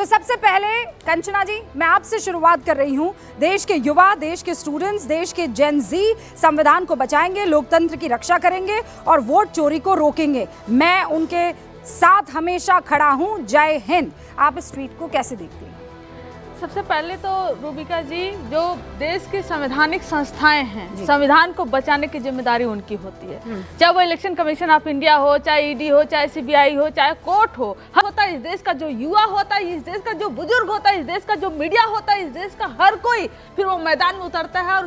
तो सबसे पहले कंचना जी, मैं आपसे शुरुआत कर रही हूं। देश के युवा, देश के स्टूडेंट्स, देश के जेन जी संविधान को बचाएंगे, लोकतंत्र की रक्षा करेंगे और वोट चोरी को रोकेंगे। मैं उनके साथ हमेशा खड़ा हूं। जय हिंद। आप इस ट्वीट को कैसे देखती हैं? सबसे पहले तो रूबिका जी, जो देश की संवैधानिक संस्थाएं हैं, संविधान को बचाने की जिम्मेदारी उनकी होती है। चाहे वो इलेक्शन कमीशन ऑफ इंडिया हो, चाहे ईडी हो, चाहे सीबीआई हो, चाहे कोर्ट हो। हर होता है इस देश का जो युवा होता है, इस देश का जो बुजुर्ग होता है, इस देश का जो मीडिया होता है, इस देश का हर कोई फिर वो मैदान में उतरता है और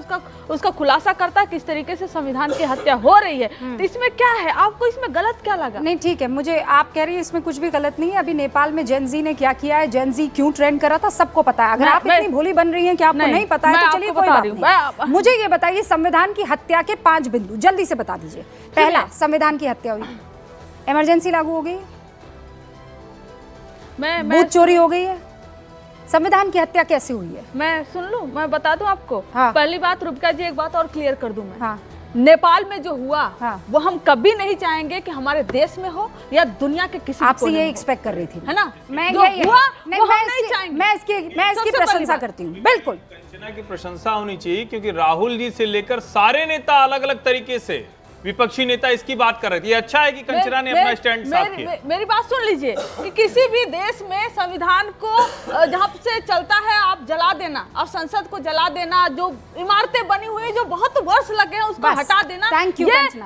उसका खुलासा करता है किस तरीके से संविधान की हत्या हो रही है। तो इसमें क्या है, आपको इसमें गलत क्या लगा? नहीं ठीक है, मुझे आप कह रही है इसमें कुछ भी गलत नहीं है। अभी नेपाल में जेन जी ने क्या किया है, जेन जी क्यों ट्रेंड करा था, सबको पता है। अगर आप इतनी भोली बन रही हैं कि आपको नहीं पता है तो चलिए कोई बात नहीं। मुझे ये बताइए, संविधान की हत्या के 5 बिंदु जल्दी से बता दीजिए। पहला, संविधान की हत्या हुई, इमरजेंसी लागू हो गई, बूथ चोरी हो गई है। संविधान की हत्या कैसे हुई है? मैं सुन लूं, मैं बता दूं आपको। हाँ। पहली बात रूबिका जी, एक बात और क्लियर कर दूं मैं। हाँ। नेपाल में जो हुआ, हाँ। वो हम कभी नहीं चाहेंगे कि हमारे देश में हो या दुनिया के किसी आपसे ये एक्सपेक्ट कर रही थी, है ना? मैं जो ये हुआ नहीं, वो हम नहीं चाहेंगे। मैं इसकी प्रशंसा करती हूँ। बिल्कुल कंचना की प्रशंसा होनी चाहिए, क्योंकि राहुल जी से लेकर सारे नेता अलग अलग तरीके से, विपक्षी नेता इसकी बात कर रहे थे। ये अच्छा है कि कंचना ने अपना स्टैंड साफ किया। मेरी बात सुन लीजिए कि किसी भी देश में संविधान को जहाँ से चलता है आप जला देना, आप संसद को जला देना, जो इमारतें बनी हुई है जो बहुत वर्ष लगे हैं उसको हटा देना,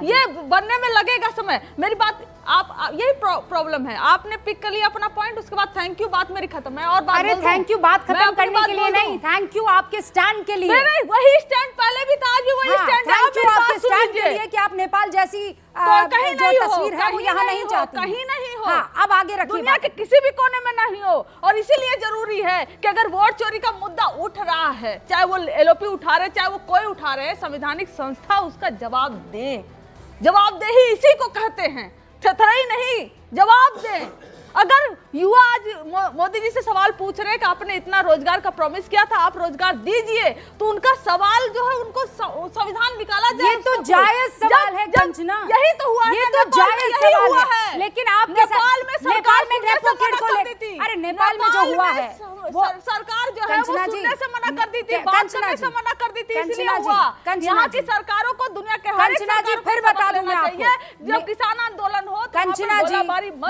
ये बनने में लगेगा समय। मेरी बात आप यही प्रॉब्लम है। आपने पिक कर लिया अपना पॉइंट, उसके बाद थैंक यू, बात मेरी खत्म है। और बात अरे थैंक यू बात खत्म करने के लिए नहीं, थैंक यू आपके स्टैंड के लिए। नहीं, वही स्टैंड पहले भी था, आज भी वही स्टैंड है। थैंक यू आपके स्टैंड के लिए कि आप नेपाल जैसी कहीं जो नहीं तस्वीर है वो यहाँ नहीं चाहती, कहीं नहीं हो। हाँ, अब आगे रखिए, दुनिया के किसी भी कोने में नहीं हो। और इसीलिए जरूरी है कि अगर वोट चोरी का मुद्दा उठ रहा है, चाहे वो एलओपी उठा रहे, चाहे वो कोई उठा रहे, संवैधानिक संस्था उसका जवाब दे। जवाबदेही इसी को कहते हैं, थरथराई नहीं, जवाब दें। अगर युवा आज मोदी जी से सवाल पूछ रहे हैं कि आपने इतना रोजगार का प्रॉमिस किया था, आप रोजगार दीजिए, तो उनका सवाल जो है उनको संविधान निकाला जाए। ये तो जायज सवाल है कंचना, यही तो हुआ, ये तो जायज सवाल है। लेकिन आप नेपाल में नेपाल में रेपो किड को लेकर, अरे नेपाल में जो हुआ है वो सरकार जो है वो सुनने से मना कर दी थी, बात करने से मना कर दी थी, इसलिए हुआ। यहाँ की सरकारों को दुनिया के हर एक सरकार को फिर बता दूं मैं आपको, जब किसान आंदोलन हो तो कंचना जी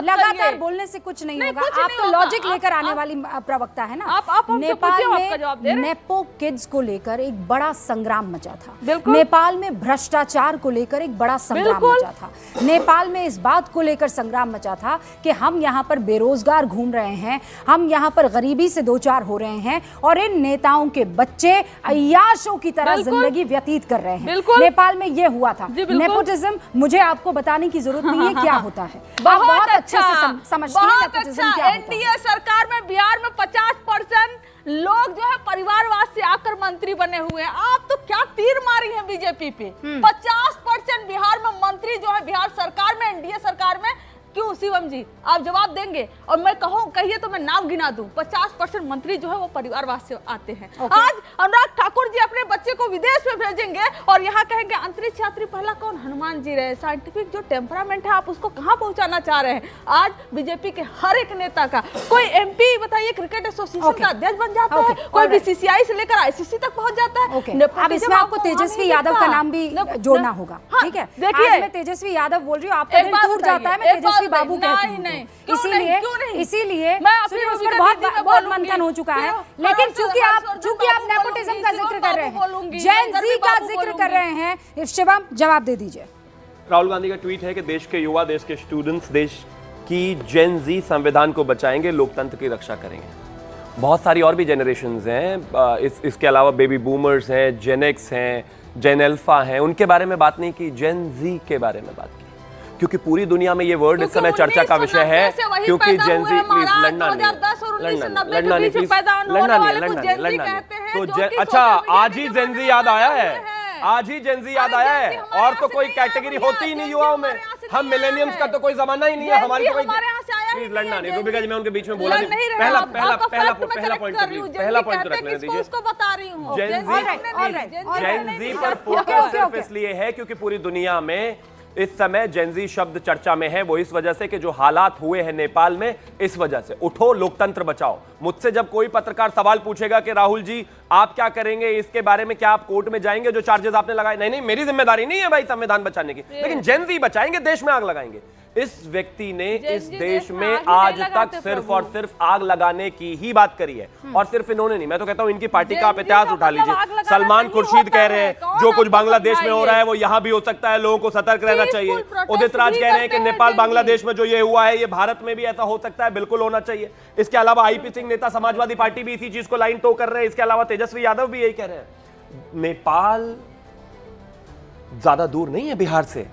लगातार बोलने से कुछ नहीं होगा। आप तो लॉजिक लेकर आने वाली प्रवक्ता है ना। नेपाल में नेपो किड्स को लेकर एक बड़ा संग्राम मचा था, नेपाल में भ्रष्टाचार को लेकर एक बड़ा संग्राम मचा था, नेपाल में इस बात को लेकर संग्राम मचा था कि हम यहाँ पर बेरोजगार घूम रहे हैं, हम यहाँ पर गरीबी से दो चार हो रहे हैं और इन नेताओं के बच्चे अय्याशों की तरह जिंदगी व्यतीत कर रहे हैं। नेपाल में ये हुआ था। नेपोटिज्म मुझे आपको बताने की जरूरत नहीं है क्या होता है, बहुत अच्छे से समझती हैं नेपोटिज्म क्या होता है। एनडीए सरकार में बिहार में 50% लोग जो है परिवारवाद से आकर मंत्री बने हुए हैं। आप तो क्या तीर मारी है बीजेपी पे। 50% बिहार में मंत्री जो है बिहार सरकार में, एनडीए सरकार में। क्यों शिवम जी, आप जवाब देंगे? और मैं कहूँ कहिए तो मैं नाम गिना दूं, 50% मंत्री जो है वो परिवारवाद से आते हैं। आज अनुराग ठाकुर जी अपने बच्चे को विदेश में भेजेंगे और यहाँ कहेंगे अंतरिक्ष यात्री पहला कौन? हनुमान जी रहे। साइंटिफिक जो टेम्परामेंट है आप उसको कहाँ पहुंचाना चाह रहे हैं? आज बीजेपी के हर एक नेता का, कोई एमपी बताइए क्रिकेट एसोसिएशन का अध्यक्ष बन जाता है, कोई बीसीसीआई से लेकर आईसीसी तक पहुंच जाता है। अब इसमें आपको तेजस्वी यादव का नाम भी जोड़ना होगा, ठीक है? देखिए मैं तेजस्वी यादव बोल रही हूँ, आपका दिल टूट जाता है, मैं तेजस्वी बाबू कहती हूँ, इसीलिए उस पर बहुत मंथन हो चुका है। लेकिन चूंकि आप नेपोटिज्म का जिक्र कर रहे हैं, जेन जी का जिक्र कर रहे हैं, शिवम जवाब दे दीजिए। राहुल गांधी का ट्वीट है कि देश के युवा, देश के स्टूडेंट्स, देश की जेन जी संविधान को बचाएंगे, लोकतंत्र की रक्षा करेंगे। बहुत सारी और भी जनरेशंस हैं, इसके अलावा बेबी बूमर्स हैं, जेन एक्स हैं, जेन अल्फा हैं, उनके बारे में बात नहीं की, जेन जी के बारे में बात की, क्योंकि पूरी दुनिया में ये वर्ड इस समय चर्चा का विषय है। क्योंकि जेन जी, प्लीज लड़ना नहीं, तो अच्छा आज ही जेन जी याद आया है, आज ही जेन जी याद आया है, और तो कोई कैटेगरी होती ही नहीं युवाओं में। हम मिलेनियम्स का तो कोई जमाना ही नहीं है, हमारी तो कोई। प्लीज लड़ना नहीं, रूबिका जी मैं उनके बीच में बोला नहीं। पहला पॉइंट रखने दीजिए। जेन जी पर फोकस सिर्फ इसलिए है क्योंकि पूरी दुनिया में इस समय जेनजी शब्द चर्चा में है, वो इस वजह से कि जो हालात हुए हैं नेपाल में, इस वजह से। उठो, लोकतंत्र बचाओ। मुझसे जब कोई पत्रकार सवाल पूछेगा कि राहुल जी आप क्या करेंगे इसके बारे में, क्या आप कोर्ट में जाएंगे जो चार्जेस आपने लगाए, नहीं, मेरी जिम्मेदारी नहीं है भाई संविधान बचाने की, लेकिन जेनजी बचाएंगे, देश में आग लगाएंगे। इस व्यक्ति ने इस देश में आज तक सिर्फ और सिर्फ आग लगाने की ही बात करी है, और सिर्फ इन्होंने नहीं, मैं तो कहता हूं इनकी पार्टी का आप इतिहास उठा लीजिए। सलमान खुर्शीद कह रहे हैं जो कुछ बांग्लादेश में हो रहा है वो यहां भी हो सकता है, लोगों को सतर्क रहना चाहिए। उदित राज कह रहे हैं कि नेपाल बांग्लादेश में जो ये हुआ है ये भारत में भी ऐसा हो सकता है, बिल्कुल होना चाहिए। इसके अलावा आईपी सिंह नेता समाजवादी पार्टी भी इसी चीज को लाइन टो कर रहे हैं। इसके अलावा तेजस्वी यादव भी यही कह रहे हैं। नेपाल ज्यादा दूर नहीं है बिहार से,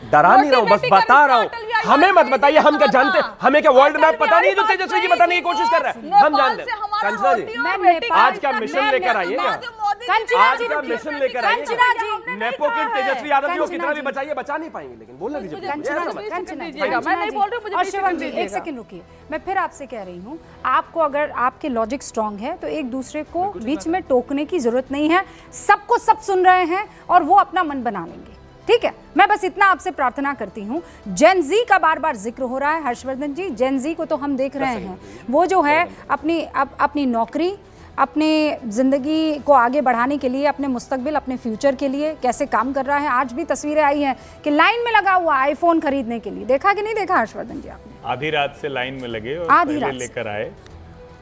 डरा नहीं रहा हूं, बस बता रहा हूं। हमें मत बताइए, हम क्या जानते हैं, हमें क्या वर्ल्ड मैप पता नहीं जो तेजस्वी जी बताने की कोशिश कर रहे हैं, हम जानते हैं। कंचना जी आज का मिशन लेकर आइए, आज का मिशन लेकर आइए। नेपो किड तेजस्वी यादव जी को कितना भी बचाइए, बचा नहीं पाएंगे, लेकिन बोलना दीजिए। और शिवम जी एक सेकंड रुकिए, मैं फिर आपसे कह रही हूँ, आपको अगर आपके लॉजिक स्ट्रांग है तो एक दूसरे को बीच में टोकने की जरूरत नहीं है। सबको सब सुन रहे हैं और वो अपना मन बना लेंगे, ठीक है। मैं बस इतना आपसे प्रार्थना करती हूँ। जेन जी का बार बार जिक्र हो रहा है हर्षवर्धन जी, जेन जी को तो हम देख रहे हैं, वो जो है अपनी नौकरी, अपने ज़िंदगी को आगे बढ़ाने के लिए, अपने मुस्तकबिल, अपने फ्यूचर के लिए कैसे काम कर रहा है। आज भी तस्वीरें आई हैं कि लाइन में लगा हुआ आईफोन खरीदने के लिए, देखा कि नहीं देखा हर्षवर्धन जी आपने? आधी रात से लाइन में लगे और पहले लेकर आए,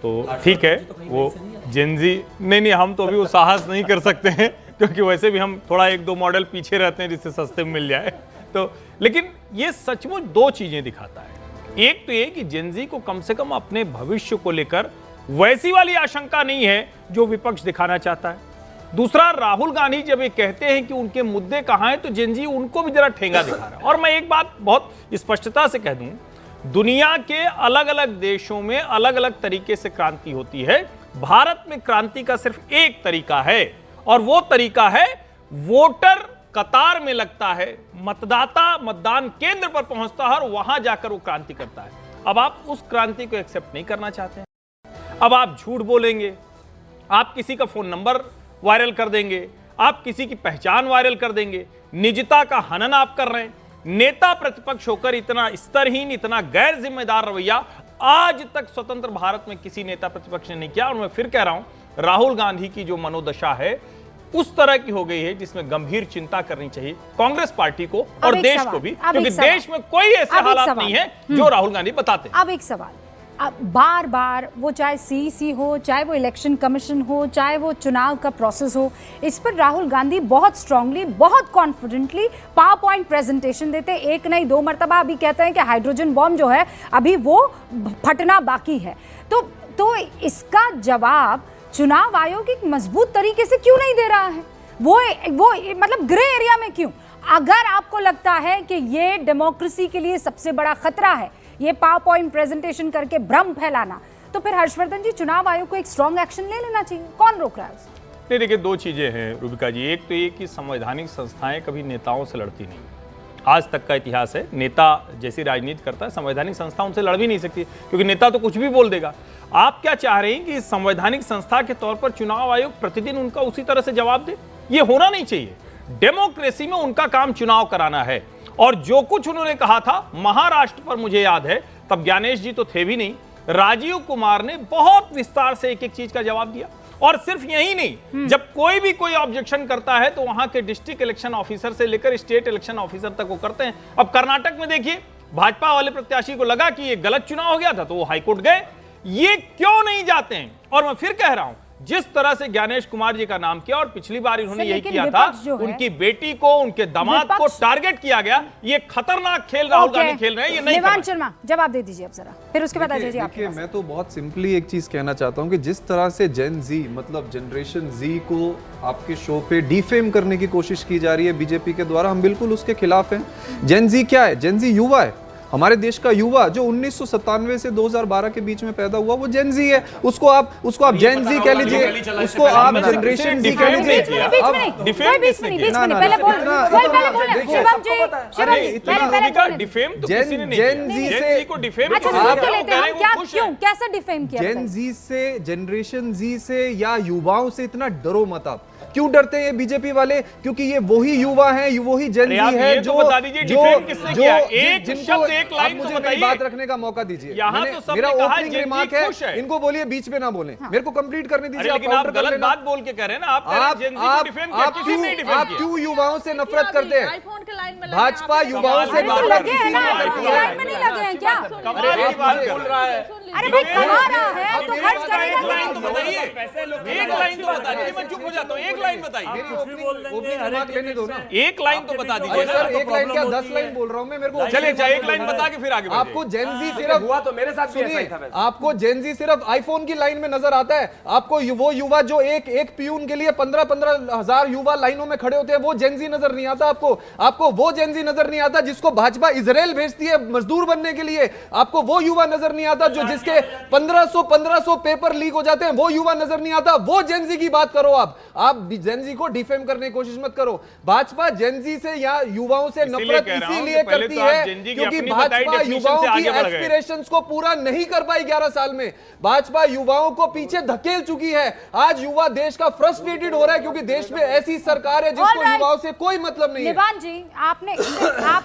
तो ठीक है। वो जेनजी नहीं, हम तो अभी वो साहस नहीं कर सकते हैं, क्योंकि वैसे भी हम थोड़ा 1-2 मॉडल पीछे रहते हैं जिससे सस्ते में मिल जाए। तो लेकिन ये सचमुच 2 चीजें दिखाता है। एक तो ये कि जेनजी को कम से कम अपने भविष्य को लेकर वैसी वाली आशंका नहीं है जो विपक्ष दिखाना चाहता है। दूसरा, राहुल गांधी जब ये कहते हैं कि उनके मुद्दे कहां हैं, तो जेनजी उनको भी जरा ठेंगा दिखा रहा है। और मैं एक बात बहुत स्पष्टता से कह दूं, दुनिया के अलग अलग देशों में अलग अलग तरीके से क्रांति होती है। भारत में क्रांति का सिर्फ एक तरीका है, और वो तरीका है वोटर कतार में लगता है, मतदाता मतदान केंद्र पर पहुंचता है और वहां जाकर वो क्रांति करता है। अब आप उस क्रांति को एक्सेप्ट नहीं करना चाहते हैं। अब आप झूठ बोलेंगे, आप किसी का फोन नंबर वायरल कर देंगे, आप किसी की पहचान वायरल कर देंगे, निजता का हनन आप कर रहे हैं। नेता प्रतिपक्ष होकर इतना स्तरहीन, इतना गैर जिम्मेदार रवैया आज तक स्वतंत्र भारत में किसी नेता प्रतिपक्ष ने नहीं किया। और मैं फिर कह रहा हूं, राहुल गांधी की जो मनोदशा है उस तरह की हो गई है जिसमें गंभीर चिंता करनी चाहिए कांग्रेस पार्टी को और देश को भी, क्योंकि देश में कोई ऐसे हालात नहीं है जो राहुल गांधी बताते हैं। अब एक सवाल, अब बार बार वो चाहे सीईसी हो, चाहे वो इलेक्शन कमीशन हो, चाहे वो चुनाव का प्रोसेस हो, इस पर राहुल गांधी बहुत स्ट्रांगली, बहुत कॉन्फिडेंटली पावर पॉइंट प्रेजेंटेशन देते, एक नहीं 2 मरतबा अभी कहते हैं कि हाइड्रोजन बॉम्ब जो है अभी वो फटना बाकी है। तो इसका जवाब चुनाव आयोग एक मजबूत तरीके से क्यों नहीं दे रहा है? वो मतलब ग्रे एरिया में क्यों? अगर आपको लगता है कि ये डेमोक्रेसी के लिए सबसे बड़ा खतरा है, ये पावर पॉइंट प्रेजेंटेशन करके भ्रम फैलाना, तो फिर हर्षवर्धन जी चुनाव आयोग को एक स्ट्रॉन्ग एक्शन ले लेना चाहिए। कौन रोक रहा है उसे? नहीं, देखिए 2 चीजें हैं रूबिका जी। एक तो ये कि संवैधानिक संस्थाएं कभी नेताओं से लड़ती नहीं, आज तक का इतिहास है। नेता जैसी राजनीति करता है, संवैधानिक संस्था उनसे लड़ भी नहीं सकती, क्योंकि नेता तो कुछ भी बोल देगा। आप क्या चाह रहे हैं कि संवैधानिक संस्था के तौर पर चुनाव आयोग प्रतिदिन उनका उसी तरह से जवाब दे? ये होना नहीं चाहिए। डेमोक्रेसी में उनका काम चुनाव कराना है, और जो कुछ उन्होंने कहा था महाराष्ट्र पर, मुझे याद है तब ज्ञानेश जी तो थे भी नहीं, राजीव कुमार ने बहुत विस्तार से एक एक चीज का जवाब दिया। और सिर्फ यही नहीं, जब कोई भी कोई ऑब्जेक्शन करता है तो वहां के डिस्ट्रिक्ट इलेक्शन ऑफिसर से लेकर स्टेट इलेक्शन ऑफिसर तक वो करते हैं। अब कर्नाटक में देखिए, भाजपा वाले प्रत्याशी को लगा कि ये गलत चुनाव हो गया था तो वो हाईकोर्ट गए। ये क्यों नहीं जाते हैं? और मैं फिर कह रहा हूं, जिस तरह से ज्ञानेश कुमार जी का नाम किया, और पिछली बार इन्होंने यही किया था, उनकी बेटी को, उनके दामाद को टारगेट किया गया। ये खतरनाक खेल राहुल गांधी खेल रहे हैं, ये नहीं। निवान शर्मा जवाब दे दीजिए अब जरा, फिर उसके बाद अजय जी आपके पास। मैं तो बहुत सिंपली एक चीज कहना चाहता हूं कि जिस तरह से जेन जी, मतलब जनरेशन जी को आपके शो पे डिफेम करने की कोशिश की जा रही है बीजेपी के द्वारा, हम बिल्कुल उसके खिलाफ हैं। जेन जी क्या है? जेन जी युवा है। हमारे देश का युवा जो 1997 से 2012 के बीच में पैदा हुआ वो जेन जी है, उसको आप जेन जी कह लीजिए, उसको आप जनरेशन जी कह लीजिए। कैसे डिफेम किया? जेन जी से, जनरेशन जी से या युवाओं से इतना डरो मत आप। क्यों डरते हैं बीजेपी वाले? क्योंकि ये वही युवा हैं, वही जेन जी है जो मुझे मेरी बात रखने का मौका दीजिए। मेरा ओपनिंग रिमार्क है, इनको बोलिए बीच में ना बोले, मेरे को कंप्लीट करने दीजिए। आप गलत बात बोल के कह रहे हैं ना, आप क्यों युवाओं से नफरत करते हैं? भाजपा युवाओं से नफरत बोल रहा है। अरे भाई कमा रहा है तो खर्च करेगा। एक लाइन तो बता दीजिए, मैं चुप हो जाता हूँ। एक लाइन बताइए, लेने दो ना। एक लाइन तो बता दीजिए सर। एक लाइन क्या 10 लाइन बोल रहा हूँ मैं, मेरे को चलिए एक लाइन बता के फिर आगे। आपको जेनजी सिर्फ हुआ तो मेरे साथ भी ऐसा ही था। आपको जेनजी सिर्फ आईफोन की लाइन में नजर आता है। आपको वो युवा जो एक पियून के लिए 15-15 हजार युवा लाइनों में खड़े होते हैं, वो जेनजी नजर नहीं आता आपको वो जेनजी नजर नहीं आता जिसको भाजपा इजराइल भेजती है मजदूर बनने के लिए। आपको वो युवा नजर नहीं आता जो जिसके 1500 पेपर लीक हो जाते हैं, वो युवा नजर नहीं आता। वो जेनजी की बात करो। आप जेनजी को डिफेम करने की कोशिश मत करो। भाजपा जेनजी से या युवाओं से नफरत इसीलिए करती है क्योंकि भाजपा युवाओं की एस्पिरेशंस को पूरा नहीं कर पाई 11 साल में। भाजपा युवाओं को पीछे धकेल चुकी है। आज युवा देश का फ्रस्ट्रेटेड हो रहा है क्योंकि देश में ऐसी सरकार है जिसको युवाओं से कोई मतलब नहीं है। निवान जी, आप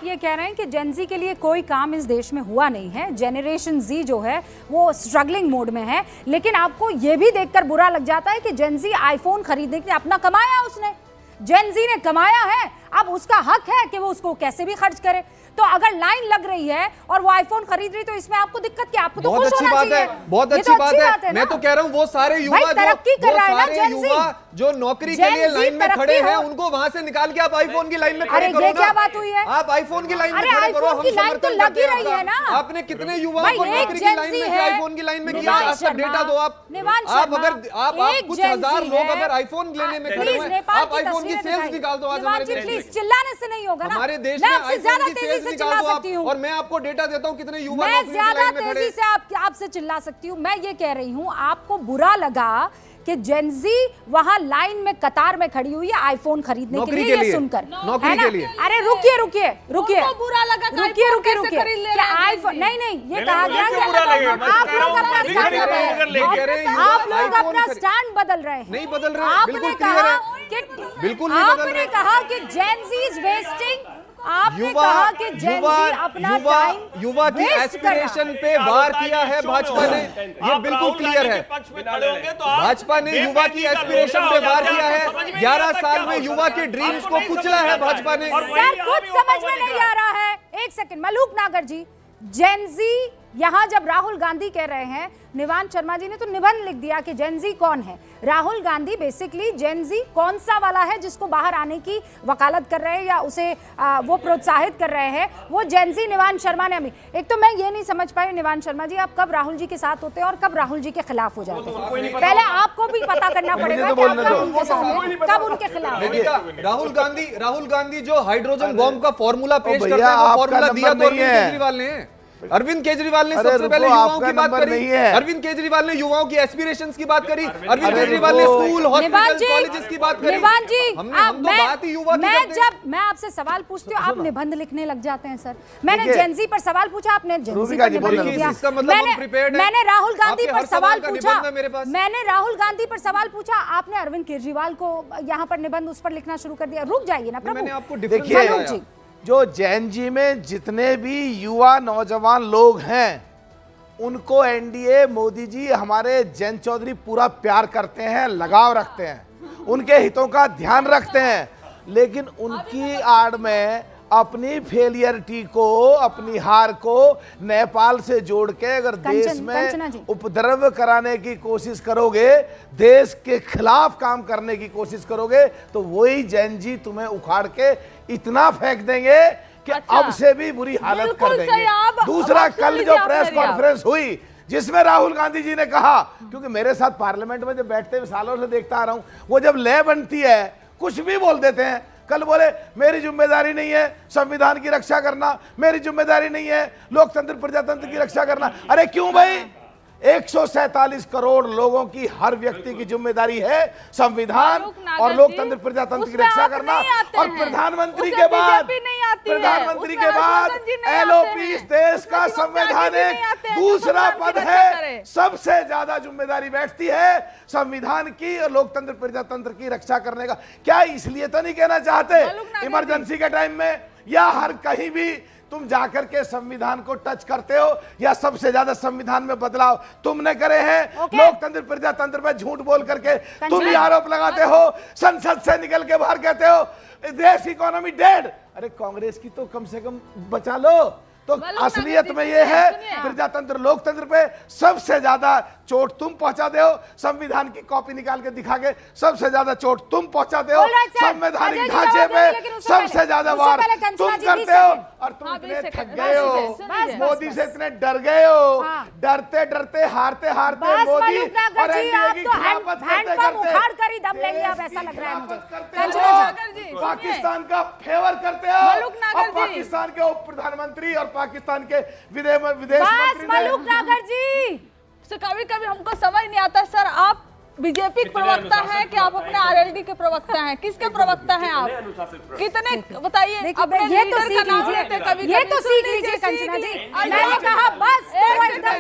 ये कह रहे हैं कि जेनजी के लिए कोई काम इस देश में हुआ नहीं है, जनरेशन जी जो है वो स्ट्रगलिंग मोड में है, लेकिन आपको ये भी देखकर बुरा लग जाता है कि जेनजी आईफोन खरीदने के लिए अपना कमाया, उसने जेनजी ने कमाया है, अब उसका हक है कि वो उसको कैसे भी खर्च करे। तो अगर लाइन लग रही है और वो आईफोन खरीद रही तो इसमें आपको दिक्कत क्या? आपको तो खुश होना चाहिए। बहुत अच्छी बात है। मैं तो कह रहा हूँ वो सारे युवा जो नौकरी के लिए लाइन में खड़े हैं उनको वहां से निकाल के आप आईफोन की लाइन में खड़े करो ना। क्या बात हुई है? आप आईफोन की लाइन में खड़े करो। हम लाइन तो लग ही रही है ना। आपने कितने युवाओं को नौकरी की लाइन में आईफोन की लाइन में किया? आपका डेटा दो। आप अगर कुछ हजार लोग अगर आईफोन लेने में खड़े हैं, आप आईफोन की सेल्स निकाल दो। आज हमारे देश में चिल्लाने से नहीं होगा ना। हमारे देश में आईफोन की सेल्स निकाल दो आप, और मैं आपको डेटा देता हूं कितने युवा मैं ज्यादा तेजी से आपसे चिल्ला सकती हूं। मैं ये कह रही हूं, आपको बुरा लगा कि जेनजी वहां लाइन में कतार में खड़ी हुई है आईफोन खरीदने के लिए, ये सुनकर नौकरी के लिए। अरे रुकिए बुरा लगा, रुकिए आईफोन नहीं, ये कहा गया कि आप लोग अपना स्टैंड बदल रहे हैं। नहीं बदल रहे, आपने कहा कि बिल्कुल नहीं बदल रहे। आपने कहा कि जेनजी इज वेस्टिंग, आपने कहा कि जेनजी अपना टाइम युवा की एस्पिरेशन पे वार किया है भाजपा ने, ये बिल्कुल क्लियर है। भाजपा ने युवा की एस्पिरेशन पे वार किया है। 11 साल में युवा के ड्रीम्स को कुचला है भाजपा ने। सर कुछ समझ में नहीं आ रहा है। एक सेकंड, मलूक नागर जी, जेनजी यहां जब राहुल गांधी कह रहे हैं, निवान शर्मा जी ने तो निबंध लिख दिया कि जेनजी कौन है। राहुल गांधी बेसिकली जेनजी कौन सा वाला है जिसको बाहर आने की वकालत कर रहे हैं या उसे वो प्रोत्साहित कर रहे हैं, वो जेनजी निवान शर्मा ने। एक तो मैं ये नहीं समझ पाई निवान शर्मा जी, आप कब राहुल जी के साथ होते हैं और कब राहुल जी के खिलाफ हो जाते हैं? पहले आपको भी पता करना पड़ेगा कि आप कब उनके साथ हैं, कब उनके खिलाफ। राहुल गांधी जो हाइड्रोजन बॉम्ब का फॉर्मूला पेश करते हैं, वो फॉर्मूला दिया तो अरविंद केजरीवाल ने। अरविंद केजरीवाल ने सबसे पहले युवाओं की बात करी। अरविंद केजरीवाल ने युवाओं की एस्पिरेशंस की बात करी। अरविंद केजरीवाल ने स्कूल, हॉस्पिटल, कॉलेजेस की बात करी। निवान जी, हम तो बात ही युवा की करते हैं। जब मैं आपसे सवाल पूछती हूँ आप निबंध लिखने लग जाते हैं सर। मैंने जेनजी पर सवाल पूछा, आपने जेनजी पर निबंध लिख दिया। मैंने राहुल गांधी पर सवाल पूछा, आपने अरविंद केजरीवाल को यहाँ पर निबंध उस पर लिखना शुरू कर दिया। रुक जाइए ना प्रभु। देखिए, जो जेएनजी में जितने भी युवा नौजवान लोग हैं उनको एनडीए मोदी जी, हमारे जयंत चौधरी पूरा प्यार करते हैं, लगाव रखते हैं, उनके हितों का ध्यान रखते हैं, लेकिन उनकी आड़ में अपनी फेलियरिटी को, अपनी हार को नेपाल से जोड़ के अगर देश में उपद्रव कराने की कोशिश करोगे, देश के खिलाफ काम करने की कोशिश करोगे, तो वही जैन जी तुम्हें उखाड़ के इतना फेंक देंगे कि अब से भी बुरी हालत कर देंगे। दूसरा, कल जो प्रेस कॉन्फ्रेंस हुई जिसमें राहुल गांधी जी ने कहा, क्योंकि मेरे साथ पार्लियामेंट में जब बैठते हुए सालों से देखता आ रहा हूं, वो जब लय बनती है कुछ भी बोल देते हैं। कल बोले मेरी जिम्मेदारी नहीं है संविधान की रक्षा करना, मेरी जिम्मेदारी नहीं है लोकतंत्र प्रजातंत्र की रक्षा करना। अरे क्यों भाई? 147 करोड़ लोगों की हर व्यक्ति की जिम्मेदारी है संविधान और लोकतंत्र प्रजातंत्र की रक्षा करना। और प्रधानमंत्री के बाद एलओपी इस देश का संवैधानिक दूसरा पद है। सबसे ज्यादा जिम्मेदारी बैठती है संविधान की और लोकतंत्र प्रजातंत्र की रक्षा करने का। क्या इसलिए तो नहीं कहना चाहते इमरजेंसी के टाइम में या हर कहीं भी तुम जाकर के संविधान को टच करते हो या सबसे ज्यादा संविधान में बदलाव तुमने करे हैं? लोकतंत्र प्रजातंत्र पे झूठ बोल करके तुम ही आरोप लगाते हो, संसद से निकल के बाहर कहते हो देश की इकोनॉमी डेड। अरे कांग्रेस की तो कम से कम बचा लो। तो असलियत में ये है प्रजातंत्र लोकतंत्र पे सबसे ज्यादा चोट तुम पहुंचाते हो। संविधान की कॉपी निकाल के दिखा के सबसे ज्यादा चोट तुम पहुंचाते हो। संवैधानिक ढांचे पे सबसे ज्यादा वार तुम करते हो और तुम इतने थक गए हो, मोदी से इतने डर गए हो। डरते डरते हारते हारते मोदी और एनडीए की खिलाफत करते करते पाकिस्तान का फेवर करते हो और पाकिस्तान के उप प्रधानमंत्री और पाकिस्तान के विदेश मंत्री तो कभी कभी हमको समझ नहीं आता सर, आप बीजेपी के प्रवक्ता हैं कि आप अपने आरएलडी के प्रवक्ता हैं? किसके प्रवक्ता हैं आप? कितने बताइए। ये तो सीख लीजिए, ये तो सीख लीजिए कंचना जी। मैंने कहा बस कंचना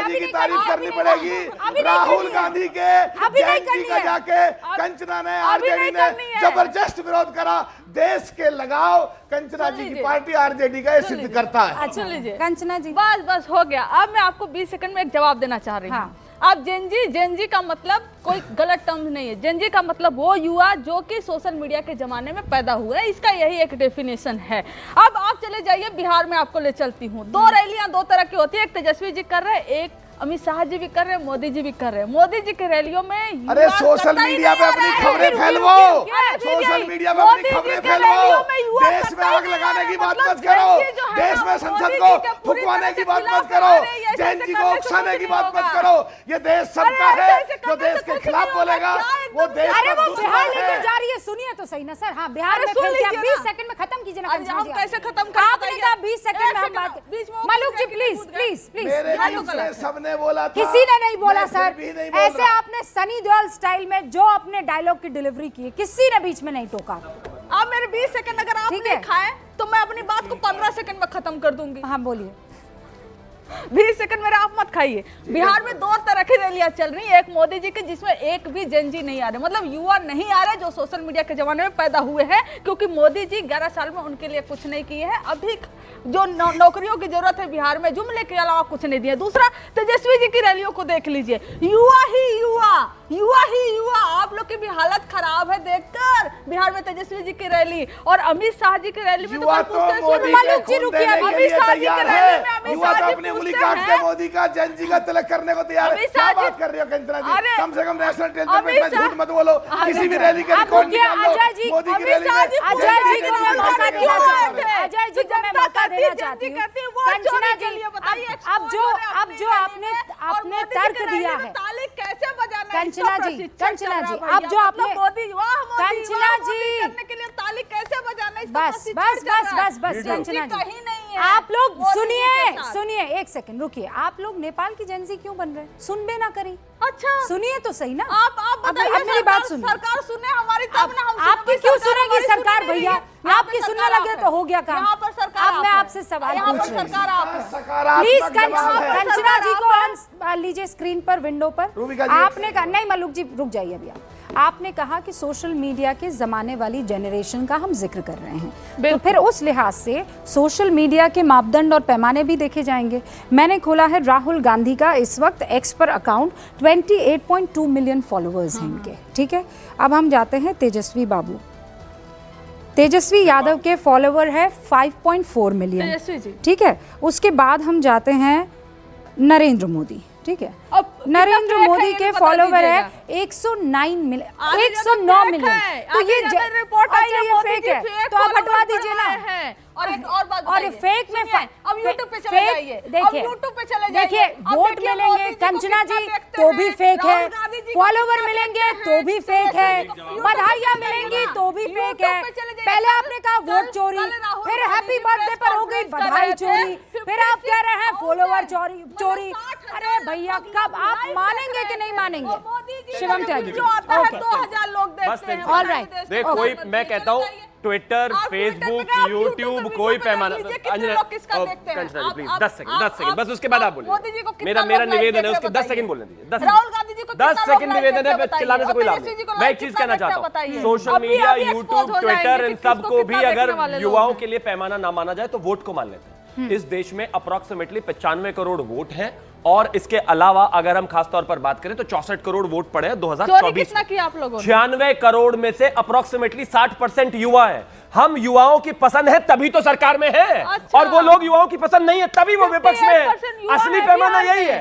जी की तारीफ करनी पड़ेगी। राहुल गांधी के जयंती का जाके कंचना ने आरजेडी ने जबरदस्त विरोध करा। देश के लगाव कंचना जी की पार्टी आरजेडी का ये सिद्ध करता है। अच्छा लीजिए कंचना जी, बस हो गया। अब मैं आपको 20 सेकंड में एक जवाब देना चाह रही हूँ। अब जेनजी का मतलब कोई गलत टर्म नहीं है। जेनजी का मतलब वो युवा जो कि सोशल मीडिया के जमाने में पैदा हुए, इसका यही एक डेफिनेशन है। अब आप चले जाइए बिहार में, आपको ले चलती हूँ। 2 रैलियां 2 तरह की होती है, एक तेजस्वी जी कर रहे हैं, एक अमित शाह जी भी कर रहे हैं, मोदी जी भी कर रहे हैं। मोदी जी की रैलियों में अरे सोशल मीडिया पे अपनी खबरें फैलवाओ, सोशल मीडिया पे अपनी खबरें फैलवाओ। देश में आग लगाने की बात मत करो, देश में संसद को फुकवाने की बात मत करो, जैन जी को उकसाने की बात मत करो। ये देश सबका है, जो देश के खिलाफ बोलेगा वो देश अरे का वो बिहार दुश्मन लेकर है। जा रही है, सुनिए तो सही ना सर। हाँ, बिहार में फिर क्या 20 सेकंड में खत्म कीजिए ना। हम कैसे खत्म कर? आपने कहा 20 सेकंड में हम बात। मलूक जी प्लीज प्लीज प्लीज। मेरे बीच में सबने बोला था, किसी ने नहीं बोला सर। नहीं बोल ऐसे रहा। आपने सनी देओल स्टाइल में जो अपने डायलॉग की डिलीवरी की है, किसी ने बीच में नहीं टोका। आप मेरे 20 सेकंड अगर आप नहीं खाए तो मैं अपनी बात को 15 सेकंड में खत्म कर दूंगी। हाँ बोलिए। 20 सेकंड मेरे आप मत खाइए। बिहार में 2 तरह की रैलियां चल रही है, एक मोदी जी की जिसमें एक भी जेनजी नहीं आ रहे, मतलब युवा नहीं आ रहे जो सोशल मीडिया के जमाने में पैदा हुए हैं, क्योंकि मोदी जी 11 साल में उनके लिए कुछ नहीं किए हैं। अभी जो नौकरियों की जरूरत है बिहार में, जुमले के अलावा कुछ नहीं दिया। दूसरा, तेजस्वी जी की रैलियों को देख लीजिए, युवा ही युवा। आप लोग की भी हालत खराब है देखकर बिहार में तेजस्वी जी की रैली और अमित शाह जी की रैली में। युवा तो मोदी के खून देने के लिए तैयार है। युवा तो अपनी उंगली काट के मोदी का जयंती का तिलक करने को तैयार है। क्या बात कर रही हो कंचना जी? कम से कम नेशनल टेलीविजन पे झूठ मत बोलो। किसी भी रैली के रिकॉर्ड निकाल लो। मोदी की रैली में अजय जी को मैं मौका देना चाहती हूँ। अजय जी को मैं मौका देना चाहती हूँ। कंचना जी, अब जो आपने तर्क दिया है, कैसे बजाना है? कंचना जी, अब जो आपने कंचना जी करने के लिए ताली कैसे बजाना है? बस कंचना जी, आप लोग सुनिए 1 सेकंड रुकिए। आप लोग नेपाल की जेनजी क्यों बन रहे हैं? सुनबे ना करी। अच्छा सुनिए तो सही ना। आप बताइए। अब मेरी बात सुनिए। सरकार सुने हमारी तब ना हम। आपकी क्यों सुनेगी सरकार भैया? आपकी सुनने लगे तो हो गया काम। यहाँ पर सरकार, अब मैं आपसे सवाल पूछ रही हूँ। प्लीज कंचना जी को ऑन लीजिए स्क्रीन पर, विंडो पर। आपने कहा नहीं, मलूक जी रुक जाइए अभी। आपने कहा कि सोशल मीडिया के जमाने वाली जेनरेशन का हम जिक्र कर रहे हैं, तो फिर उस लिहाज से सोशल मीडिया के मापदंड और पैमाने भी देखे जाएंगे। मैंने खोला है राहुल गांधी का इस वक्त एक्स पर अकाउंट, 28.2 मिलियन फॉलोअर्स हैं इनके। ठीक है, अब हम जाते हैं तेजस्वी बाबू। तेजस्वी यादव के फॉलोवर है 5.4 मिलियन। ठीक है, उसके बाद हम जाते हैं नरेंद्र मोदी। ठीक है, अब नरेंद्र मोदी के फॉलोवर है 109 मिलियन। 109 मिलियन। तो ये रिपोर्ट आई है, ये फेक है, तो आप हटवा दीजिए ना। और एक और बात, और फेक में अब यूट्यूब पे चले जाइए। देखिए वोट मिलेंगे कंचना जी तो भी फेक है, फॉलोवर मिलेंगे तो भी फेक है, बधाइयां मिलेंगी तो भी फेक है। पहले आपने कहा वोट चोरी, फिर हैप्पी बर्थडे पर हो गई बधाई चोरी, फिर आप कह रहे हैं फॉलोवर चोरी। अरे भैया कब आप मानेंगे कि नहीं मानेंगे? शिवम त्यागी, 2000 लोग देखते हैं। ऑल राइट, देख कोई, मैं कहता हूँ ट्विटर, फेसबुक, यूट्यूब कोई पैमाना। कंचना प्लीज 10 सेकंड बस, उसके बाद आप बोलिए। मेरा निवेदन है, उसके 10 सेकंड बोलने दीजिए। राहुल गांधी जी को 10 सेकंड निवेदन है, चिल्लाने से कोई लाभ नहीं। मैं एक चीज कहना चाहता हूँ, सोशल मीडिया, यूट्यूब, ट्विटर, इन सबको भी अगर युवाओं के लिए पैमाना ना माना जाए तो वोट को मान लेते हैं। इस देश में अप्रोक्सीमेटली 95 करोड़ वोट हैं, और इसके अलावा अगर हम खास तौर पर बात करें तो 64 करोड़ वोट पड़े हैं 2024 कितना किया आप लोगों ने? 96 करोड़ में से अप्रोक्सीमेटली 60% युवा है। हम युवाओं की पसंद है तभी तो सरकार में है। अच्छा। और वो लोग युवाओं की पसंद नहीं है तभी वो विपक्ष में है। असली पैमाना यही है,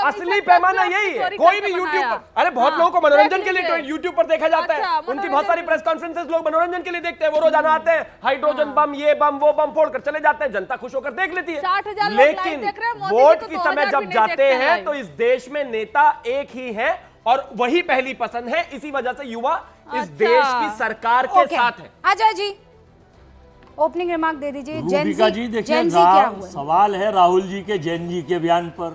असली पैमाना यही है। कोई भी यूट्यूब पर, अरे बहुत लोगों को मनोरंजन के लिए यूट्यूब पर देखा जाता है, उनकी बहुत सारी प्रेस कॉन्फ्रेंसेस लोग मनोरंजन के लिए देखते हैं। वो रोजाना आते हैं, हाइड्रोजन बम, ये बम, वो बम फोड़ कर चले जाते हैं, जनता खुश होकर देख लेती है। लेकिन वोट की समय जब जाते हैं तो इस देश में नेता एक ही है और वही पहली पसंद है। इसी वजह से युवा इस देश की सरकार के साथ है। अजय जी ओपनिंग रिमार्क दे दीजिए। रूबिका जी देखिए, सवाल है राहुल जी के जैन जी के बयान पर,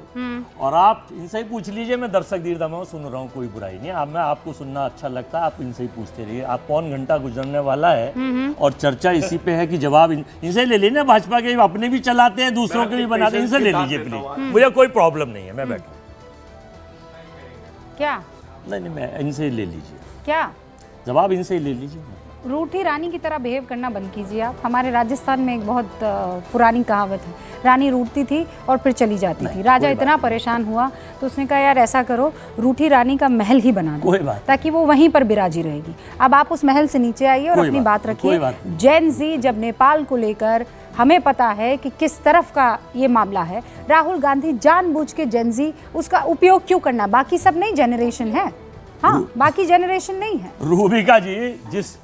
और आप इनसे ही पूछ लीजिए। मैं दर्शक दीर्घा सुन रहा हूँ, कोई बुराई नहीं। अब मैं आपको सुनना अच्छा लगता है, आप इनसे ही पूछते रहिए। आप पौन घंटा गुजरने वाला है और चर्चा इसी पे है कि जवाब इनसे ले लीजिए। भाजपा के अपने भी चलाते हैं, दूसरों के भी बनाते हैं, इनसे ले लीजिए प्लीज। मुझे कोई प्रॉब्लम नहीं है, मैं बैठा। क्या नहीं, मैं इनसे ही ले लीजिए, क्या जवाब इनसे ही ले लीजिए। रूठी रानी की तरह बिहेव करना बंद कीजिए आप। हमारे राजस्थान में एक बहुत पुरानी कहावत है, रानी रूठती थी और फिर चली जाती थी। राजा इतना परेशान हुआ तो उसने कहा यार ऐसा करो, रूठी रानी का महल ही बना दो ताकि वो वहीं पर बिराजी रहेगी। अब आप उस महल से नीचे आइए और अपनी बात रखिए। जेन जी जब नेपाल को लेकर हमें पता है कि किस तरफ का ये मामला है, राहुल गांधी जानबूझ के जेन जी उसका उपयोग क्यों करना? बाकी सब नई जनरेशन है। हाँ, बाकी जनरेशन नहीं है। रूबिका जी, जिस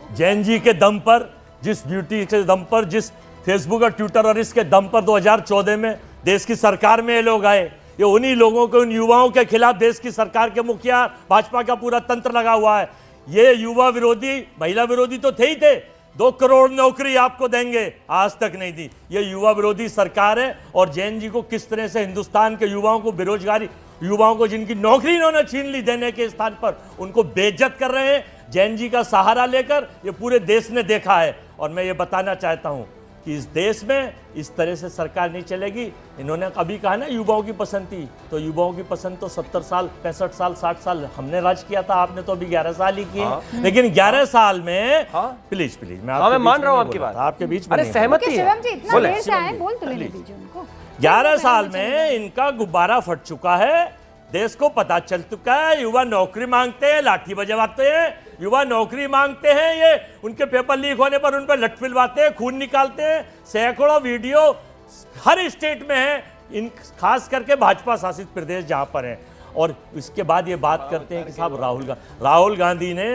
जैन जी के दम पर, जिस ब्यूटी के दम पर, जिस फेसबुक और ट्विटर और इसके दम पर 2014 में देश की सरकार में ये लोग आए, ये उन्हीं लोगों के, उन युवाओं के खिलाफ देश की सरकार के मुखिया भाजपा का पूरा तंत्र लगा हुआ है। ये युवा विरोधी, महिला विरोधी तो थे ही थे। 2 करोड़ नौकरी आपको देंगे, आज तक नहीं दी। ये युवा विरोधी सरकार है। और जैन जी को किस तरह से हिंदुस्तान के युवाओं को, बेरोजगारी युवाओं को जिनकी नौकरी इन्होंने छीन ली देने के स्थान पर, उनको बेइज्जत कर रहे हैं। जैन जी का सहारा लेकर ये पूरे देश ने देखा है। और मैं ये बताना चाहता हूं कि इस देश में इस तरह से सरकार नहीं चलेगी। इन्होंने कभी कहा ना युवाओं की पसंद थी, तो युवाओं की पसंद तो 70 साल, 65 साल, 60 साल हमने राज किया था, आपने तो अभी 11 साल ही किए। लेकिन 11 साल में प्लीज मैं मान रहा हूँ आपकी बात, आपके बीच में सहमति है। 11 साल में इनका गुब्बारा फट चुका है। देश को पता चल चुका है, युवा नौकरी मांगते हैं, लाठी बजवाते हैं, युवा नौकरी मांगते हैं। ये उनके पेपर लीक होने पर उन पर लठ फिलवाते हैं, खून निकालते हैं। सैकड़ों वीडियो हर स्टेट में है, इन खास करके भाजपा शासित प्रदेश जहां पर है। और इसके बाद ये बात करते हैं कि साहब राहुल गांधी ने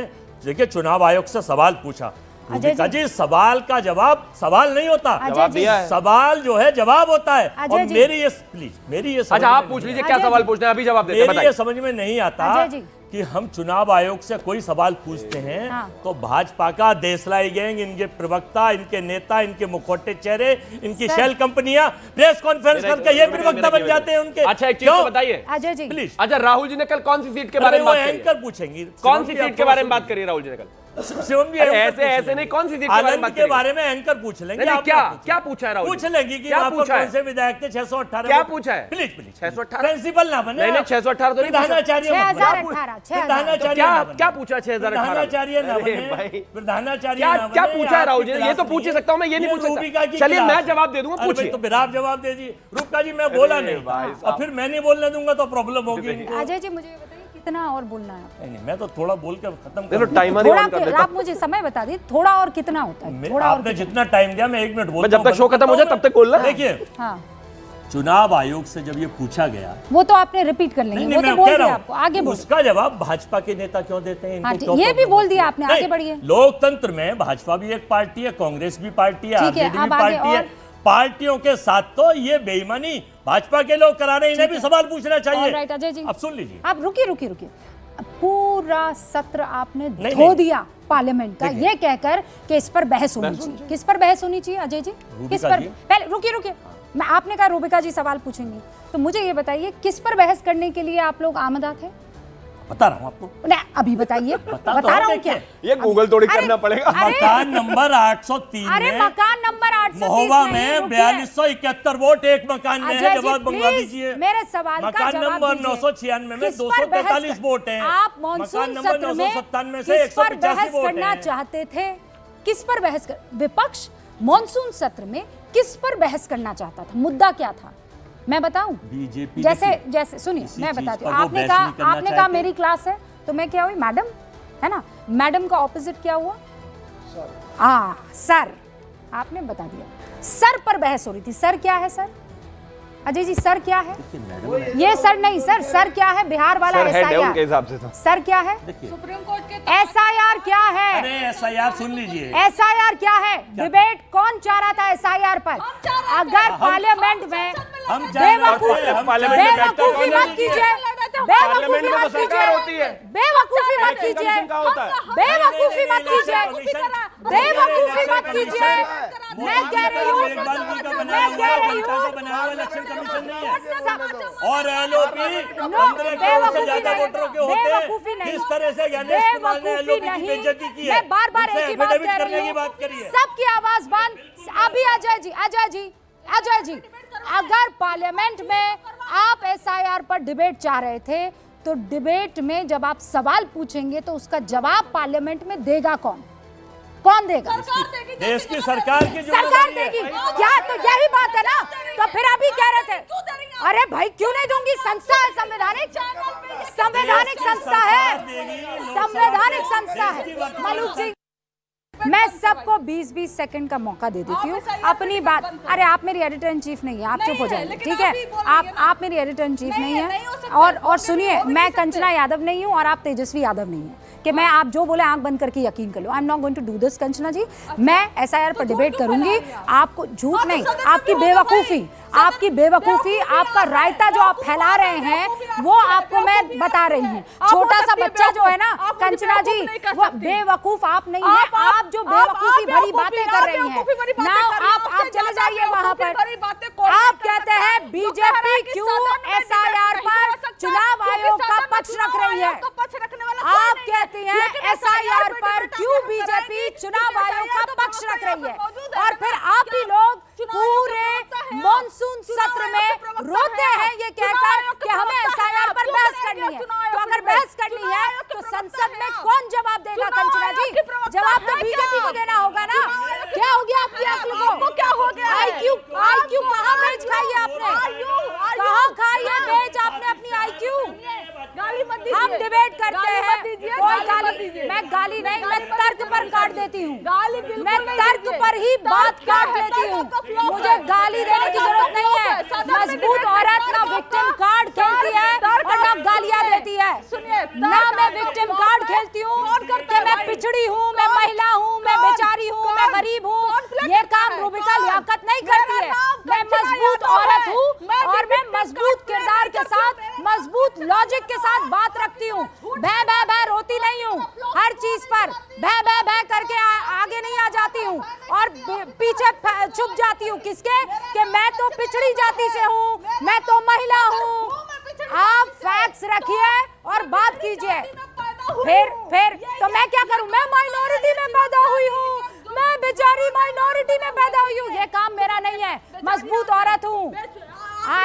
देखिए चुनाव आयोग से सवाल पूछा। जी सवाल का जवाब सवाल नहीं होता, जवाब दिया है। सवाल जो है जवाब होता है। और मेरी ये अच्छा आप पूछ लीजिए क्या सवाल पूछना है, अभी जवाब देते हैं। मेरी ये समझ में नहीं आता कि हम चुनाव आयोग से कोई सवाल पूछते हैं तो भाजपा का देशलाई गैंग, इनके प्रवक्ता, इनके नेता, इनके मुखौटे चेहरे, इनकी शेल कंपनियां प्रेस कॉन्फ्रेंस करके ये प्रवक्ता बन जाते हैं उनके। अच्छा एक चीज तो बताइए अजय जी प्लीज। अच्छा राहुल जी ने कल कौन सी सीट के बारे में बात करी? एंकर पूछेंगे कौन सी सीट के बारे में बात करी राहुल जी ने कल? शिवम जी ऐसे नहीं, कौन सी सीट के बारे में बात के बारे में एंकर पूछ लेंगे। क्या पूछा है राहुल? पूछ लेंगे कि वहां पर कौन से विधायक थे 618? क्या पूछा है? प्लीज 618 प्रिंसिपल ना बने। नहीं 618 तो नहीं पूछा। क्या पूछा? 6018 ना बने भाई, प्रधानाचार्य क्या पूछा है राहुल जी? ये तो पूछ ही सकता हूं मैं, ये नहीं पूछ सकता। चलिए मैं जवाब दे दूंगा, पूछिए। तो फिर आप जवाब दे दीजिए। रूबिका जी मैं बोला नहीं और फिर मैं नहीं बोलने दूंगा तो प्रॉब्लम होगी। अजय जी मुझे बताइए कितना और बोलना है? नहीं मैं तो थोड़ा बोल के खत्म कर दूं। टाइमर ऑन कर देता हूं। आप मुझे समय बता दीजिए थोड़ा और कितना होता है? थोड़ा आपने जितना टाइम दिया मैं 1 मिनट बोलता हूं। जब तक शो खत्म हो जाए तब तक बोलना। देखिए चुनाव आयोग से जब ये पूछा गया, वो तो आपने रिपीट कर लेंगे, वो तो बोल दिया आपको, आगे बोलिए। उसका जवाब भाजपा के नेता क्यों देते हैं? इनको ये भी बोल दिया आपने, आगे बढ़िए। लोकतंत्र में भाजपा भी एक पार्टी है, कांग्रेस भी पार्टी है, आरजेडी भी पार्टी है। पार्टियों के साथ तो ये बेईमानी भाजपा के लोग करा रहे हैं, इन्हें भी सवाल पूछना चाहिए। ऑलराइट अजय जी, अब सुन लीजिए, आप रुकिए। पूरा सत्र आपने धो दिया पार्लियामेंट का ये कहकर कि इस पर बहस होनी चाहिए। किस पर बहस होनी चाहिए अजय जी? किस पर? पहले रुकिए, मैं आपने कहा रूबिका जी सवाल पूछेंगी, तो मुझे ये बताइए किस पर बहस करने के लिए आप लोग आमदा थे? बता रहा हूं आपको। नहीं अभी बताइए। बता रहा हूँ क्या? ये गूगल थोड़ी करना पड़ेगा। मकान नंबर 803 अरे मकान नंबर 830 महोबा में 4271 वोट एक मकान में है। जवाब मंगवा दीजिए। मेरे सवाल का मकान जवाब नंबर दीजिए। 996 में किस पर 243 वोट हैं। आप मकान मॉनसून नंबर सत्र में 997 से किस पर 185 बहस वोट करना हैं। चाहते थे? किस पर बहस कर? विपक्ष मॉनसून सत्र में किस पर बहस करना चाहता था? मुद्दा क्या था मैं बताऊं? बीजेपी जैसे सुनिए मैं बताती हूँ। आपने कहा मेरी क्लास है तो मैं क्या हुई? मैडम है ना, मैडम का ऑपोजिट क्या हुआ? सर। आपने बता दिया सर पर बहस हो रही थी। सर क्या है सर? अजय जी सर क्या है? ये सर नहीं, सर क्या है? बिहार वाला SIR के हिसाब से तो सर क्या है? सुप्रीम कोर्ट के SIR क्या है? अरे SIR सुन लीजिए। SIR क्या है? डिबेट कौन चाह रहा था SIR पर? अगर पार्लियामेंट में बेवकूफी मत कीजिए, बेवकूफी मत कीजिए, बेवकूफी मत कीजिए, बेवकूफी मत कीजिए, बेवकूफी मत कीजिए। मैं कह रही हूँ इलेक्शन कमीशन नहीं है और LOP 15 करोड़ से ज्यादा वोटरों के होते हैं। किस तरह से ज्ञानेश कुमार ने LOP की बेइज्जती की है? मैं बार-बार एक ही बात कह रही हूँ, सबकी आवाज बंद। अभी अजय जी अगर पार्लियामेंट में आप SIR पर डिबेट चाह रहे थे तो डिबेट में जब आप सवाल पूछेंगे तो उसका जवाब पार्लियामेंट में देगा कौन देगा? देश की सरकार की सरकार देगी क्या? तो यही बात है ना। तो फिर अभी कह रहे थे अरे भाई क्यों नहीं दूंगी? संस्था है, संवैधानिक संस्था है, संवैधानिक संस्था है। मलूक जी मैं सबको 20-20 सेकंड का मौका दे देती हूँ अपनी बात। अरे आप मेरी एडिटर इन चीफ नहीं है, आप चुप हो जाइए, ठीक है? आप मेरी एडिटर इन चीफ नहीं है। और सुनिए, मैं कंचना यादव नहीं हूँ और आप तेजस्वी यादव नहीं है कि मैं आप जो बोले आंख बंद करके यकीन कर लो। I am not going to do this Kanchana ji. मैं SIR पर डिबेट करूंगी। आपको झूठ नहीं, आपकी बेवकूफी, आपका रायता जो आप फैला रहे हैं वो आपको मैं बता रही हूँ। छोटा सा बच्चा जो है ना कंचना जी, वो बेवकूफ आप नहीं है। आप जो बेवकूफी भरी बातें कर रही हैं ना, आप चले जाइए वहां पर। आप कहते हैं बीजेपी क्यों SIR पर चुनाव आयोग का पक्ष रख रही है? आप कहती हैं SIR पर क्यों बीजेपी चुनाव आयोग का पक्ष रख रही है? और फिर आप ही लोग पूरे मॉनसून सत्र में रोते हैं ये कहकर कि हमें SIR पर बहस करनी है। तो अगर बहस करनी है तो संसद में कौन जवाब देगा कंचना जी? जवाब तो बीजेपी को देना होगा ना। क्या हो गया आपकी अक्ल को? क्या हो गया? IQ कहाँ बेच खाई है आपने? कहाँ खाई है बेच आपने अपनी IQ? हम डिबेट करते हैं, कोई मैं गाली नहीं, मैं तर्क पर काट देती हूँ। मैं तर्क पर ही बात काट देती हूँ। मुझे गाली देने की जरूरत नहीं है। मजबूत औरत ना विक्टिम कार्ड खेलती है और ना गालियाँ देती है। ना मैं विक्टिम कार्ड खेलती हूँ कि मैं पिछड़ी हूँ, मैं महिला हूँ, मैं बेचारी हूँ, मैं गरीब हूँ। ये काम रूबिका लियाकत नहीं करती है। मैं मजबूत औरत हूँ और मैं मजबूत किरदार के साथ, मजबूत लॉजिक के साथ बात रखती हूँ। भै रोती नहीं हूँ हर चीज पर। भै करके आगे नहीं आ जाती हूँ और पीछे छुप जाती हूँ। किसके? कि मैं तो पिछड़ी जाति से हूँ, मैं तो महिला हूँ। आप फैक्ट्स रखिए और बात कीजिए। फिर तो मैं क्या करूँ? मैं माइनॉरिटी में पैदा हुई हूँ, मैं बेचारी माइनॉरिटी में पैदा हुई हूँ। ये काम मेरा नहीं है। मजबूत औरत हूँ।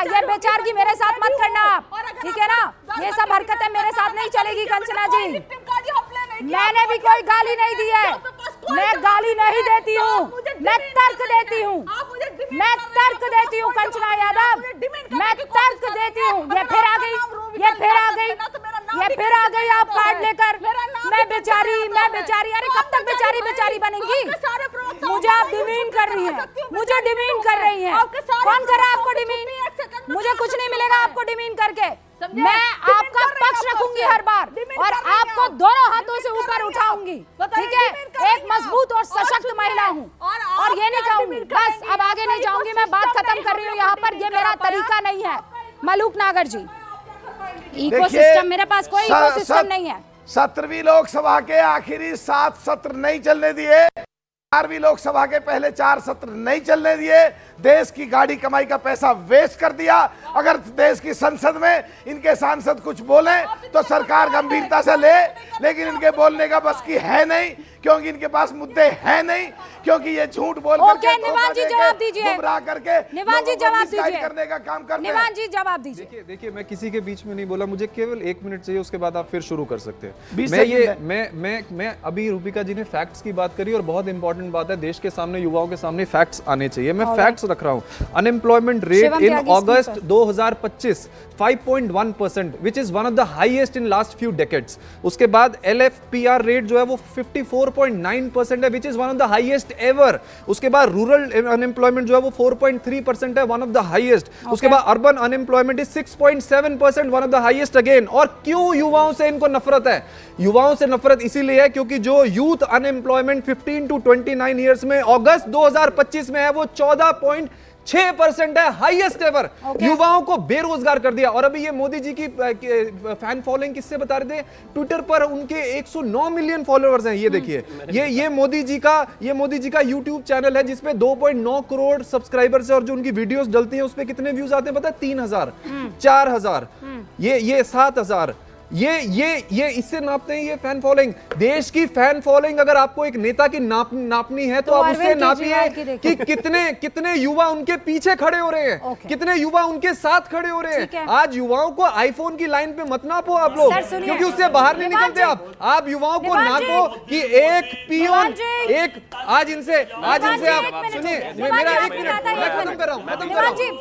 ये बेचार की मेरे साथ मत करना आप, ठीक है ना? ये सब हरकतें मेरे साथ नहीं चलेगी कंचना जी। मैंने भी कोई गाली नहीं दी है, मैं गाली नहीं देती हूँ, मैं तर्क देती हूँ, मैं तर्क देती हूँ कंचना यादव, मैं तर्क देती हूँ। ये फिर आ गई आप कार्ड लेकर। मैं बेचारी। अरे कब तक बेचारी बनेंगी? मुझे आप डिमीन कर रही हैं, मुझे डिमीन कर रही हैं। कौन कर रहा है आपको डिमीन? मुझे कुछ नहीं मिलेगा आपको डिमीन करके। मैं आपका पक्ष रखूंगी हर बार और आपको दोनों हाथों से ऊपर उठाऊंगी, ठीक है। एक मजबूत और सशक्त महिला हूँ और ये नहीं कहूंगी बस अब आगे नहीं जाऊंगी, मैं बात खत्म कर रही हूँ यहाँ पर, ये मेरा तरीका नहीं है। मलूक नागर जी, इकोसिस्टम, मेरे पास कोई इकोसिस्टम नहीं है। 17वीं लोकसभा के आखिरी 7 सत्र नहीं चलने दिए, 4वीं लोकसभा के पहले 4 सत्र नहीं चलने दिए, देश की गाड़ी कमाई का पैसा वेस्ट कर दिया। अगर देश की संसद में इनके सांसद कुछ बोले तो सरकार गंभीरता से ले, लेकिन इनके बोलने का बस की है नहीं, क्योंकि इनके पास मुद्दे हैं नहीं, क्योंकि ये झूठ बोल करके निवान जी जवाब दीजिए, गुमराह करके निवान जी जवाब दीजिए, करने का काम करते हैं। निवान जी जवाब दीजिए। देखिए मैं किसी के बीच में नहीं बोला, मुझे केवल 1 मिनट चाहिए, उसके बाद आप फिर शुरू कर सकते हैं। 20 मैं अभी रूपिका जी ने फैक्ट्स की बात करी और बहुत इंपॉर्टेंट बात है, देश के सामने, युवाओं के सामने फैक्ट्स आने चाहिए। मैं फैक्ट्स रख रहा हूँ। Unemployment rate in August 2025 5.1%, which is one of the highest in last few decades. उसके बाद LFPR रेट जो है वो 54.9% है, which is one of the highest ever. उसके बाद रूरल अनएम्प्लॉयमेंट जो है वो 4.3% है, वन ऑफ द हाईएस्ट। उसके बाद urban unemployment is 6.7%, one of the highest again. और क्यों युवाओं से इनको नफरत है? युवाओं से नफरत इसीलिए है क्योंकि जो यूथ अनएम्प्लॉयमेंट 15 to 29 ईयर्स में अगस्त 2025 में है वो 14.6% है, हाईएस्ट एवर। युवाओं को बेरोजगार कर दिया। और अभी ये मोदी जी की फैन फॉलोइंग किससे बता रहे थे? ट्विटर पर उनके 109 मिलियन फॉलोअर्स हैं। ये देखिए, ये मोदी जी का यूट्यूब चैनल है जिसपे 2.9 करोड़ सब्सक्राइबर्स है और जो उनकी वीडियोस डलती हैं उस पे कितने व्यूज आते हैं पता है? 3000, 4000, ये 7000। ये इससे नापते हैं ये फैन फॉलोइंग। देश की फैन फॉलोइंग अगर आपको एक नेता की नापनी है तो आप उससे नापिए कि कितने युवा उनके पीछे खड़े हो रहे हैं, कितने युवा उनके साथ खड़े हो रहे हैं। आज युवाओं को आईफोन की लाइन पे मत नापो आप लोग, क्योंकि उससे बाहर नहीं निकलते आप युवाओं को नापो कि एक पियून, एक आज इनसे आप सुनिए, मेरा 1 मिनट, मैं खत्म कर रहा हूं,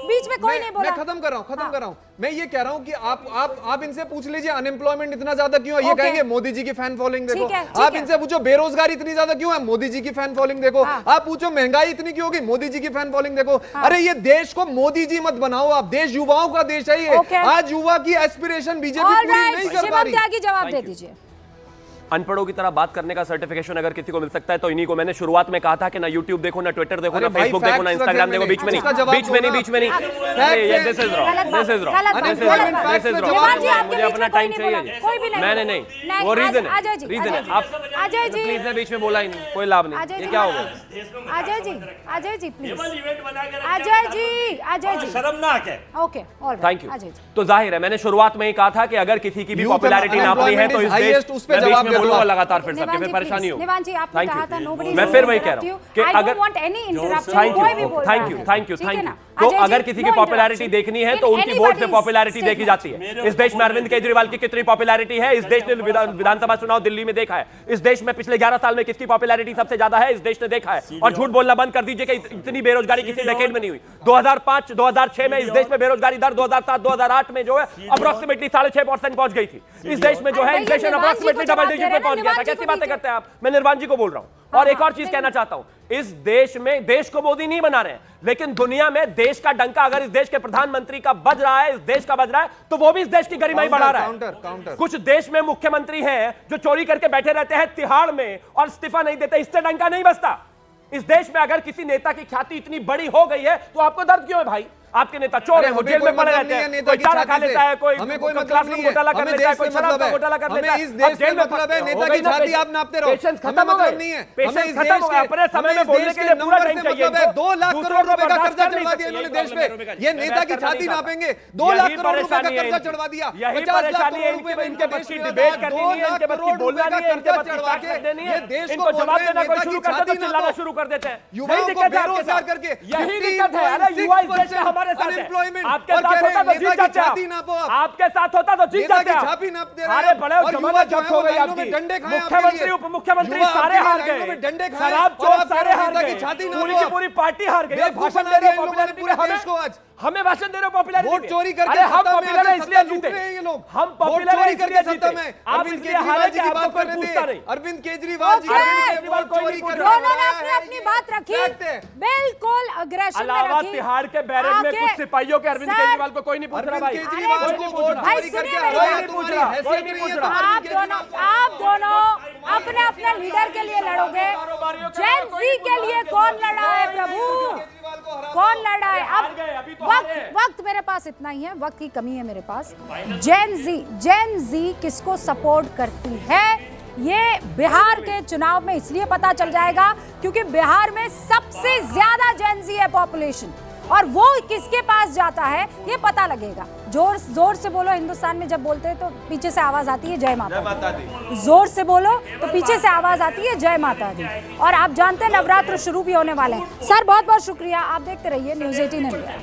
बीच में कोई नहीं बोला, मैं खत्म कर रहा हूं। मैं ये कह रहा हूं कि आप इनसे पूछ लीजिए अनएम्प्लॉयमेंट इतना ज्यादा क्यों है, ये कहेंगे मोदी जी की फैन फॉलोइंग देखो। आप इनसे पूछो बेरोजगारी इतनी ज्यादा क्यों है, मोदी जी की फैन फॉलोइंग देखो। आप पूछो महंगाई इतनी क्यों होगी, मोदी जी की फैन फॉलोइंग देखो। अरे ये देश को मोदी जी मत बनाओ आप, देश युवाओं का देश है ये। आज युवा की एस्पिरेशन बीजेपी पूरी नहीं कर पा रही। जवाब दे दीजिए। अनपढ़ों की तरह बात करने का सर्टिफिकेशन अगर किसी को मिल सकता है तो इन्हीं को। मैंने शुरुआत में कहा था कि ना यूट्यूब देखो, ना ट्विटर देखो, ना फेसबुक देखो, ना इंस्टाग्राम देखो, बीच में नहीं। This is wrong. मुझे अपना टाइम चाहिए। मैंने नहीं, वो रीजन है। अजय जी प्लीज, ने बीच में बोला ही नहीं, कोई लाभ नहीं। ये क्या हो गया? अजय जी प्लीज, अजय जी शर्मनाक है। Okay, alright, thank you. तो जाहिर है मैंने शुरुआत में ही कहा था कि अगर किसी की भी पॉपुलैरिटी नापनी है तो इस देश में बीच में बोलूंगा लगातार फिर सबके फिर परेशानी हो। निवान जी आपने कहा था नोबडी, मैं फिर वही कह रहा हूं कि अगर थैंक यू तो अगर किसी की पॉपुलैरिटी देखनी है तो उनकी वोट से पॉपुलैरिटी देखी जाती है। इस देश में अरविंद केजरीवाल की कितनी पॉपुलैरिटी है इस देश ने विधानसभा चुनाव दिल्ली में देखा है। इस देश में पिछले 11 साल में किसकी पॉपुलैरिटी सबसे ज्यादा है इस देश ने देखा है। और झूठ बोलना बंद कर दीजिए कि इतनी बेरोजगारी किसी डेकेड में नहीं हुई। 2005-2006 में इस देश में बेरोजगारी दर 2007-2008 में जो है अप्रोक्सीमेटली 6.5% पहुंच गई थी। इस देश में जो है इन्फ्लेशन अप्रोक्सीमेटली डबल डिजिट पे पहुंच गया था। कैसी बातें करते हैं आप? मैं निर्वाण जी को बोल रहा हूं। और एक और चीज कहना चाहता हूं, इस देश में देश को मोदी नहीं बना रहे हैं, लेकिन दुनिया में देश का डंका अगर इस देश के प्रधानमंत्री का बज रहा है, इस देश का बज रहा है, तो वो भी इस देश की गरिमाई बढ़ा रहा है। कुछ देश में मुख्यमंत्री हैं जो चोरी करके बैठे रहते हैं तिहाड़ में और इस्तीफा नहीं देते, इससे डंका नहीं बजता। इस देश में अगर किसी नेता की ख्याति इतनी बड़ी हो गई है तो आपको दर्द क्यों है भाई? आपके नेता चोर है, जेल में पड़े रहते हैं, कोई चारा खा लेता है, कोई क्लास में घोटाला कर लेता है, कोई शराब का घोटाला कर लेता है। इस देश में मतलब है नेता की छाती आप नापते रहो। पेशेंस खत्म हो गए, नहीं है, पेशेंस खत्म हो गया। अपने समय में बोलने के लिए पूरा टाइम चाहिए। 2 लाख करोड़ रुपए का कर्जा चढ़वा दिया इन्होंने देश पे। ये नेता की छाती नापेंगे, 2 लाख करोड़ रुपए का कर्जा चढ़वा दिया। 50 लाख करोड़ रुपए में इनके बस की डिबेट करनी नहीं है, इनके बस की बोलना नहीं है, इनके बस चढ़वा के ये देश को जवाब देना कोई शुरू करते तो चिल्लाना शुरू कर देते हैं। युवाओं को बेरोजगार करके यही दिक्कत है। अरे युवा इस देश में हमारे साथ है, आपके साथ होता तो जीत जाते आप, आपके साथ होता तो जीत जाते आप। अरे बड़े जमाना जब्त हो गई आपकी, मुख्यमंत्री उप मुख्यमंत्री सारे हार गए, शराब चोर सारे हार गए, पूरी की पूरी पार्टी हार गई। भाषण दे रहे हैं पॉपुलैरिटी में हमें। हमें भाषण दे रहे हो पॉपुलैरिटी वोट चोरी करके अरे हम सत्ता में पॉपुलर आके है इसलिए सत्ता जीते लूट रहे हैं ये लोग। हम वोट पॉपुलर है चोरी इसलिए करके जीते सत्ता में आप अरविंद इसलिए केजरीवाल हारे जी कि की आपको बात कोई कर रहे पूछता थे। नहीं अरविंद केजरीवाल जी केजरीवाल कोई नहीं पूछ रहा। दोनों ने अपनी अपनी बात रखी, बिल्कुल अग्रेशन में अलावा रखी। तिहाड़ के बैरक में आगे- कुछ सिपाहियों के अरविंद सर, केजरीवाल को कोई नहीं पूछ रहा अरविंद भाई केजरीवाल अरे, को वोट भाई चोरी सुनिए करके मेरी हराया, बात। तुम्हारी कोई हैसियत नहीं नहीं पूछ है रहा। तुम्हारी आप दोनों अपने अपने लीडर के लिए लड़ोगे। जेन जी के लिए कौन लड़ा है प्रभु, कौन लड़ा है? अब वक्त मेरे पास इतना ही है, वक्त की कमी है मेरे पास। जेन जी किसको सपोर्ट करती है ये बिहार के चुनाव में इसलिए पता चल जाएगा क्योंकि बिहार में सबसे ज्यादा जेन जी है पॉपुलेशन, और वो किसके पास जाता है ये पता लगेगा। जोर से बोलो, हिंदुस्तान में जब बोलते हैं तो पीछे से आवाज आती है जय माता दी। जोर से बोलो तो पीछे से आवाज आती है जय माता दी। और आप जानते हैं नवरात्र शुरू भी होने वाले हैं। सर बहुत बहुत शुक्रिया, आप देखते रहिए न्यूज़ 18 इंडिया।